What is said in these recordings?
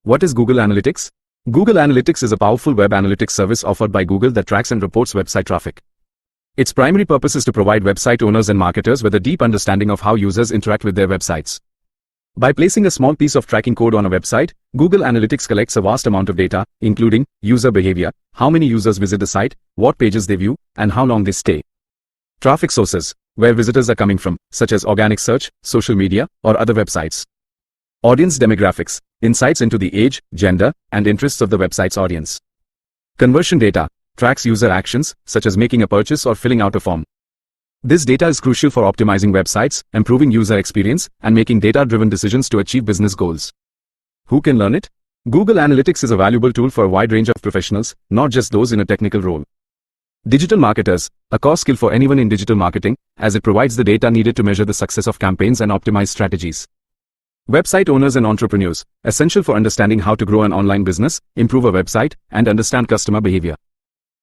What is Google Analytics? Google Analytics is a powerful web analytics service offered by Google that tracks and reports website traffic. Its primary purpose is to provide website owners and marketers with a deep understanding of how users interact with their websites. By placing a small piece of tracking code on a website, Google Analytics collects a vast amount of data, including user behavior, how many users visit the site, what pages they view, and how long they stay. Traffic sources, where visitors are coming from, such as organic search, social media, or other websites. Audience demographics, insights into the age, gender, and interests of the website's audience. Conversion data, tracks user actions, such as making a purchase or filling out a form. This data is crucial for optimizing websites, improving user experience, and making data-driven decisions to achieve business goals. Who can learn it? Google Analytics is a valuable tool for a wide range of professionals, not just those in a technical role. Digital marketers, a core skill for anyone in digital marketing, as it provides the data needed to measure the success of campaigns and optimize strategies. Website owners and entrepreneurs, essential for understanding how to grow an online business, improve a website, and understand customer behavior.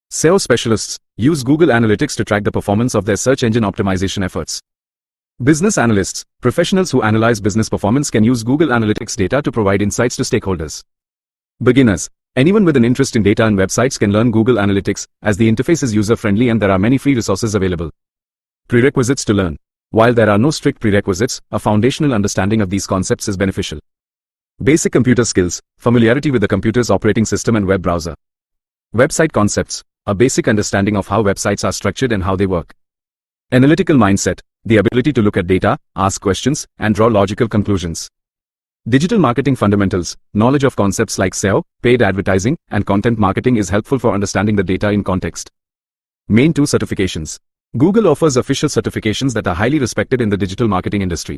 SEO specialists use Google Analytics to track the performance of their search engine optimization efforts. Business analysts, professionals who analyze business performance, can use Google Analytics data to provide insights to stakeholders. Beginners, anyone with an interest in data and websites can learn Google Analytics, as the interface is user-friendly and there are many free resources available. Prerequisites to learn. While there are no strict prerequisites, a foundational understanding of these concepts is beneficial. Basic computer skills, familiarity with the computer's operating system and web browser. Website concepts, a basic understanding of how websites are structured and how they work. Analytical mindset, the ability to look at data, ask questions, and draw logical conclusions. Digital marketing fundamentals, knowledge of concepts like SEO, paid advertising, and content marketing is helpful for understanding the data in context. Main 2 certifications. Google offers official certifications that are highly respected in the digital marketing industry.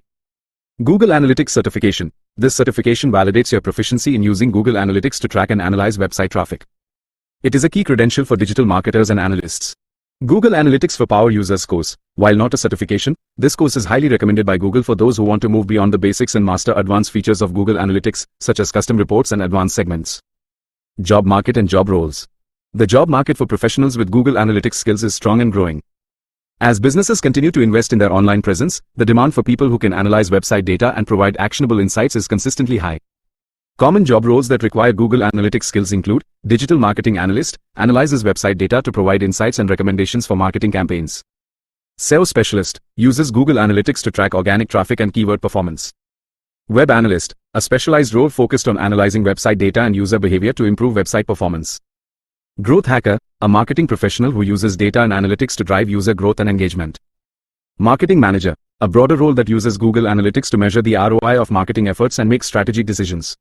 Google Analytics Certification. This certification validates your proficiency in using Google Analytics to track and analyze website traffic. It is a key credential for digital marketers and analysts. Google Analytics for Power Users course. While not a certification, this course is highly recommended by Google for those who want to move beyond the basics and master advanced features of Google Analytics, such as custom reports and advanced segments. Job market and job roles. The job market for professionals with Google Analytics skills is strong and growing. As businesses continue to invest in their online presence, the demand for people who can analyze website data and provide actionable insights is consistently high. Common job roles that require Google Analytics skills include Digital Marketing Analyst, analyzes website data to provide insights and recommendations for marketing campaigns. SEO Specialist, uses Google Analytics to track organic traffic and keyword performance. Web Analyst, a specialized role focused on analyzing website data and user behavior to improve website performance. Growth Hacker, a marketing professional who uses data and analytics to drive user growth and engagement. Marketing Manager, a broader role that uses Google Analytics to measure the ROI of marketing efforts and make strategic decisions.